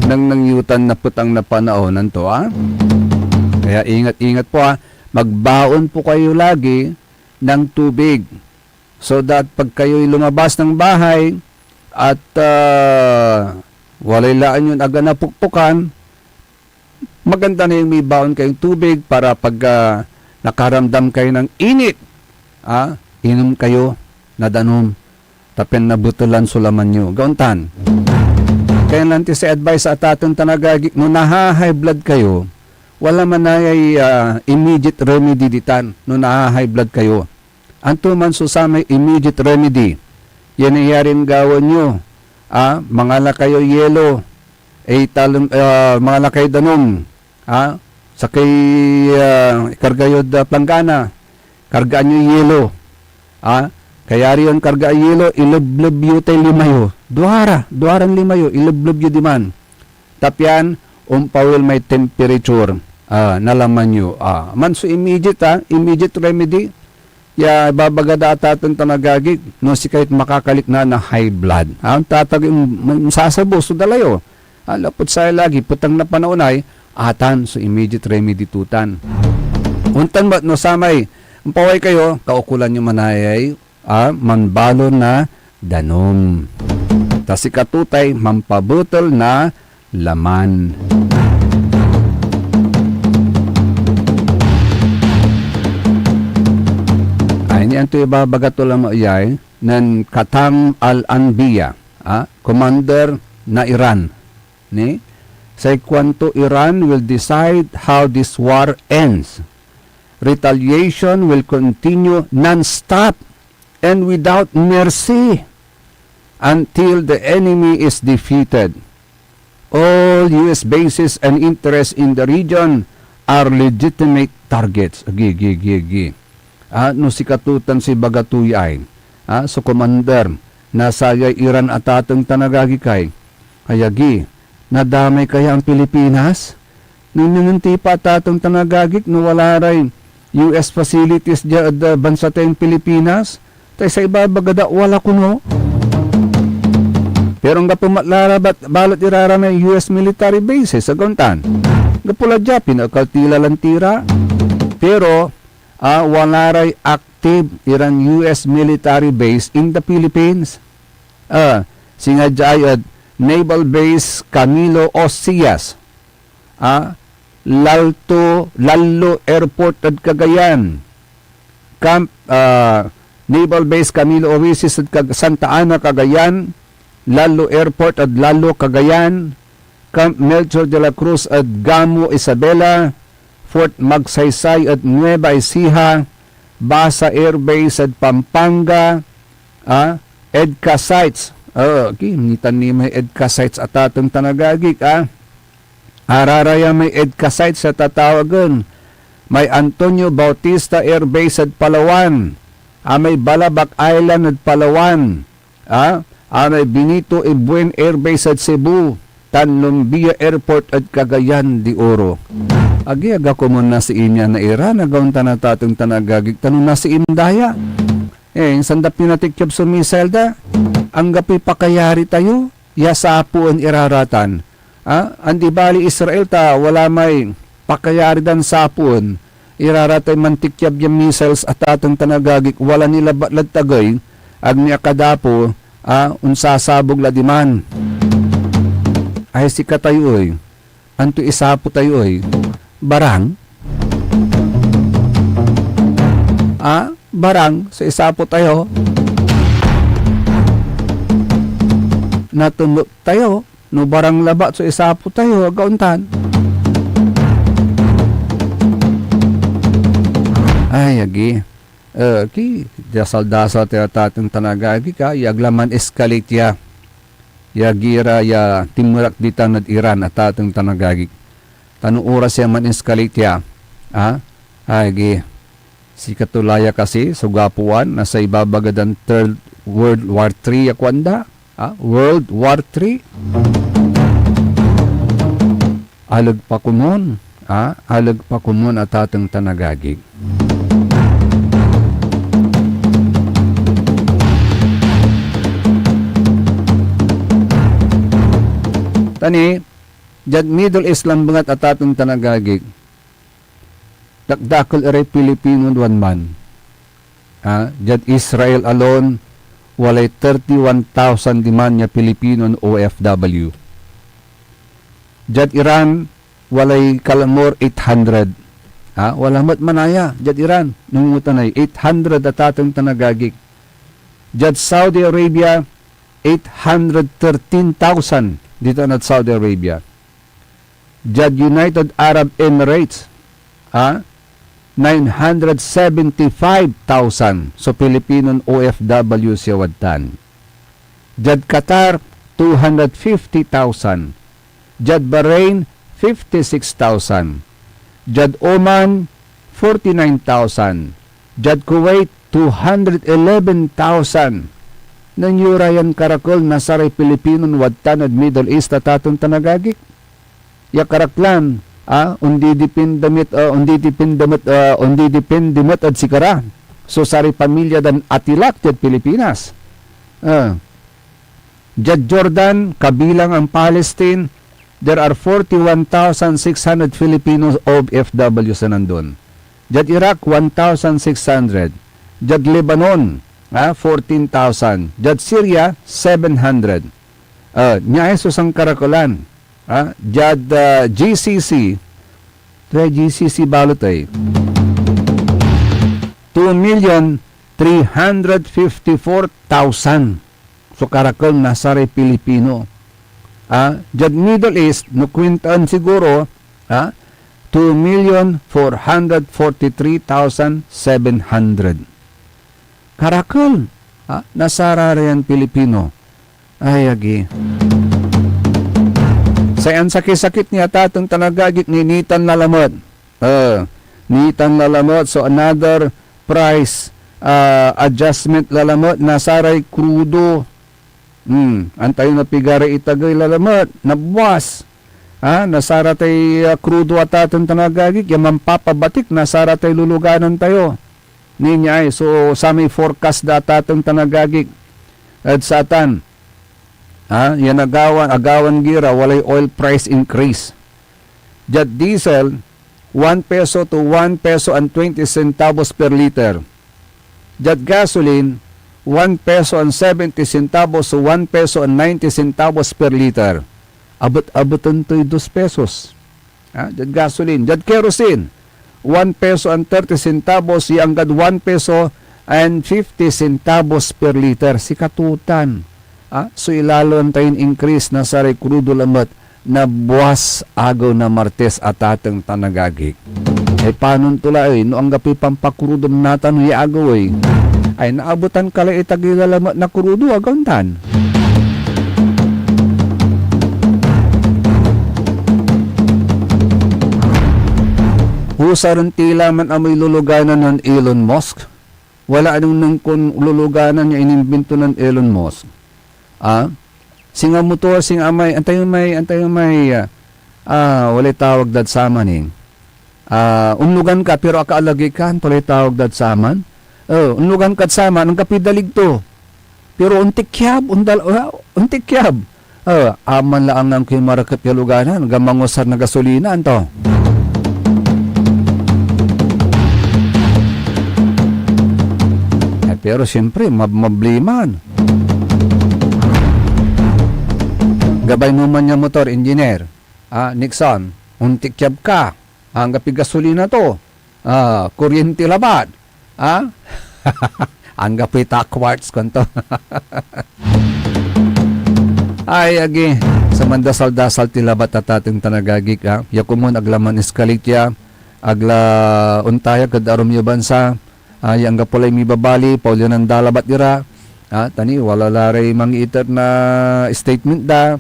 Nang nangyutan na putang na panahon to, Kaya ingat-ingat po, Magbaon po kayo lagi ng tubig. So that pag kayo'y lumabas ng bahay at walay laan yun aga na pukpukan, maganda na yung may baon kayong tubig para pag nakaramdam kayo ng init, inom kayo na danom. Tapen na butulan sulaman nyo. Gauntan. Kaya nanti sa advice sa atatong tanagagik, no naha-high blood kayo, wala man na immediate remedy ditan no naha-high blood kayo. Anto man so sa may immediate remedy, yan ay yarin gawin nyo. Mangala kayo yelo, mangala kayo danom, sa kay kargayod planggana, kargaan nyo yelo, kaya riyon karga yelo, ilublob yu tayo limayo, duharan limayo, ilublob yu diman. Tapyan, umpawil may temperature, nalaman nyo. Man so immediate remedy, ya babagada atatong tanagagig, no si kahit makakalik na high blood. Ang tatag sasabo, so dalayo. Lapot sa lagi, putang na panahon ay, atan, so immediate remedy tutan. Untan ba't no samay, umpaway kayo, kaukulan nyo manayay, manbalon na danom. Tas ikatutay, mampabutol na laman. Ini ang ito ibabagat lang mo iyay ng Katam al-Anbiya, commander na Iran. Ni? Say kwanto Iran will decide how this war ends. Retaliation will continue non-stop and without mercy until the enemy is defeated. All U.S. bases and interests in the region are legitimate targets. No si katutan si Bagatuyay, so commander, nasayay Iran at atong tanagagikay, ayagi, nadamay kaya ang Pilipinas? Nununti pa at atong tanagagik, no wala rin US facilities dyan bansa tayong Pilipinas, Tay sa iba bagada wala kuno. Pero nga pumatlarabat balot irara may US military bases sa Guntan. Gapula dya, pinakaltila lang tira. Pero wala ray active iran US military base in the Philippines. Singa dya Naval Base Camilo Osias. Lalo Airport at Cagayan. Camp Naval Base Camilo Oasis at Santa Ana, Cagayan. Lalo Airport at Lalo, Cagayan. Camp Melchor de la Cruz at Gamo, Isabela. Fort Magsaysay at Nueva Ecija. Basa Air Base at Pampanga. EDCA sites. Nitan ni may EDCA sites at atong tanagagik. Araraya may EDCA sites sa tatawagan. May Antonio Bautista Air Base at Palawan. May Balabac Island at Palawan. May Benito Ebuen Air Base at Cebu. Tanlumbia Airport at Cagayan de Oro. Aga ko mo na si inya na ira. Nagawang tanatatong tanagagik. Tanong na si Indaya. Sandap pinatikyab sa missile da. Ang gapi pakayari tayo. Yasapuan iraratan. Andi bali Israel ta. Wala may pakayari dan sapun. Iraratay mantikyab yung missiles at atong tanagagik. Wala nila batlad tagay. Agni akadapo. Unsasabog ladiman. Ay si katayo oy. Anto isapo tayo oy. Barang. Barang sa isapo tayo. Natundo tayo. No barang laba sa isapo tayo. Gauntan. Ay, agi. Dasal-dasal tayo tatang tanagagi ka. Yaglaman escalate ya. Yagira ya timurak ditan at Iran at tatang tanagagi. Tanong oras ya man escalate ya. Ay, agi. Si Katulaya kasi, sugapuan, nasa ibabagadan Third World War III yakwanda. World War III. Alag pa kumon. Alag pa kumon at atang tanagagig. Tani, jad Middle East lang bangat at atong tanagagig. Dakdakol aray Pilipino duwan man. Jad Israel alone, walay 31,000 diman niya Pilipino OFW. Jad Iran, walay kalamor 800. Wala mat manaya, jad Iran, nungutanay, 800 at atong tanagagig. Jad Saudi Arabia, 813,000 dito na Saudi Arabia. Jad United Arab Emirates, 975,000 so Pilipino OFW siya wadtan. Jad Qatar 250,000. Jad Bahrain 56,000. Jad Oman 49,000. Jad Kuwait 211,000. Nang yurayan karakol na saray Pilipino wadtan at Middle East at atong tanagagik. Ya karaklan undi dipindamit at sikara. So sari pamilya dan atilak jad Pilipinas. Jad Jordan kabilang ang Palestine, there are 41,600 Filipinos of FW sa nandun. Jad Iraq 1,600. Jad Lebanon 14,000. Jad Syria 700. Nya esos ang karakolan. Jad GCC balot ay 2,354,000 so karakol nasari Pilipino. Jad Middle East no kwintaan siguro 2,443,700 karakol nasararayan Pilipino. Ay agi sayan sakit-sakit niya tatong tanagagik ni nitan lalamot. Nitan lalamot. So another price adjustment lalamot. Nasaray krudo. Antay na pigari itagay lalamot. Nabuwas. Nasara tay krudo at tatong tanagagik. Yung mampapabatik. Nasara tay luluganan tayo. ninya ay. So sa may forecast data itong tanagagik at satan. Yan agawan gira, walay oil price increase. Jet diesel, 1 peso to 1 peso and 20 centavos per liter. Jet gasoline, 1 peso and 70 centavos to 1 peso and 90 centavos per liter. Abot-abotan to'y 2 pesos. Jet gasoline. Jet kerosene, 1 peso and 30 centavos, yanggad 1 peso and 50 centavos per liter. Si katutan. So ilalon tayong increase na sa crudo lamot na buwas agaw na Martes at atang tanagagik. Paano tula no ang gapi pampakrudom natan huy agaw ay naabutan kala itagila lamot na krudo agaw tan. Husaran tila man amoy luluganan ng Elon Musk. Wala anong nang kun luluganan niya inimbento ng Elon Musk. Singa motor, singa may, antay may, walay tawag dad saman unlugan ka, pero akaalagi ka, walay tawag dad saman. Unlugan ka saman, ang kapidalig to. Pero untik kyab, untik kyab. Aman lang ang kimarakap yaluganan, gamangosar na gasolina, anto. Pero siyempre, mabliman. Gabay mo man yung motor, engineer. Nixon, untik kyab ka. Ang gapi gasolina to. Kuryente labat. Ang gapi quartz kanto. Ay, agi. Sa mandasal-dasal tilabat at ating tanagagik. Yakumon aglaman iskalitya. Agla untaya kadarom yung bansa. Yang gapulay mi babali. Paulyo ng dalabat ira. Tani, wala laray mangiiter na statement da.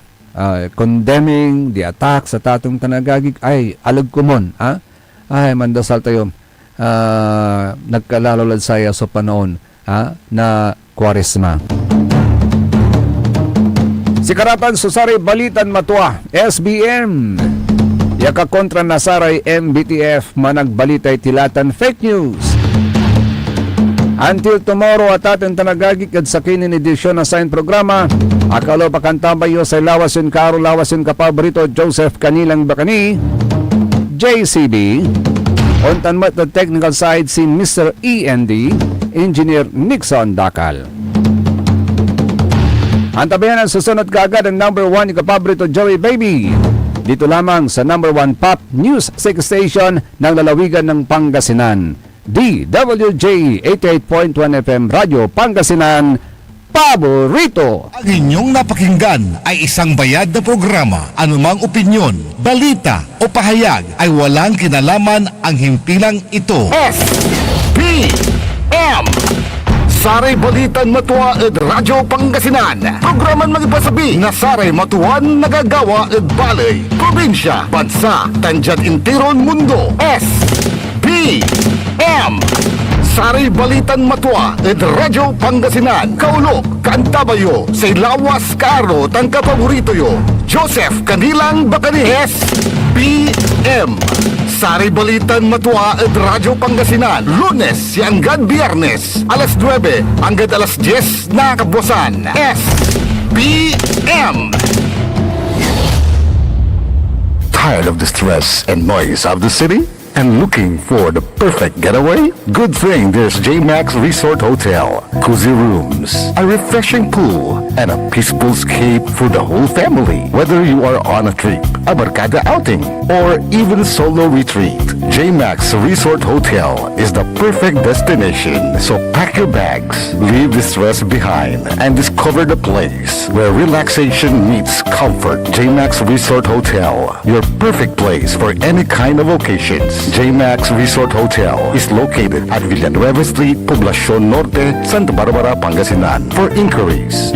Condemning the attack sa tatong tanagagik ay alag kumon ay mandasal tayo nagkalalolad saya sa panahon na Kwaresma. Sikaratan susari balitan matua SBM yaka kontra nasaray MBTF managbalitay tilatan fake news. Until tomorrow at ating tanagagik at sa kinin edisyon na sign programa akalo pakantabayo sa lawasin karo lawasin kapabrito Joseph Kanilang Bakani JCB ontan mat the technical side si Mr. END Engineer Nixon Dakal. Antabayan ang susunod kaagad ang number 1 kapabrito Joey Baby dito lamang sa number 1 Pop News 6 Station ng lalawigan ng Pangasinan. DWJ 88.1 FM Radio Pangasinan, paborito. Ang inyong napakinggan ay isang bayad na programa. Anumang opinyon, balita o pahayag ay walang kinalaman ang himpilang ito. SBM Saray Balitan Matua ed Radyo Pangasinan. Programan magipasabi na Saray Matuan nagagawa ed balay, probinsya, bansa, tanjat intiron mundo. SBM Saray Balitan Matua ed Radyo Pangasinan. Kaulok, Kantabayo, say lawas karo tang kapaborito yo. Joseph Kanilang Bakani. SBM Saray Balitan Matua ed Radyo Pangasinan. Lunes hanggang Biyernes, alas 9 hanggang alas 10 na kabuwasan. SBM Tired of the stress and noise of the city? And looking for the perfect getaway? Good thing there's JMax Resort Hotel. Cozy rooms, a refreshing pool, and a peaceful escape for the whole family. Whether you are on a trip, a barkada outing, or even solo retreat, JMax Resort Hotel is the perfect destination. So pack your bags, leave the stress behind, and discover the place where relaxation meets comfort. JMax Resort Hotel, your perfect place for any kind of occasions. JMax Resort Hotel is located at Villanueva Street, Poblacion Norte, Santa Barbara, Pangasinan. For inquiries,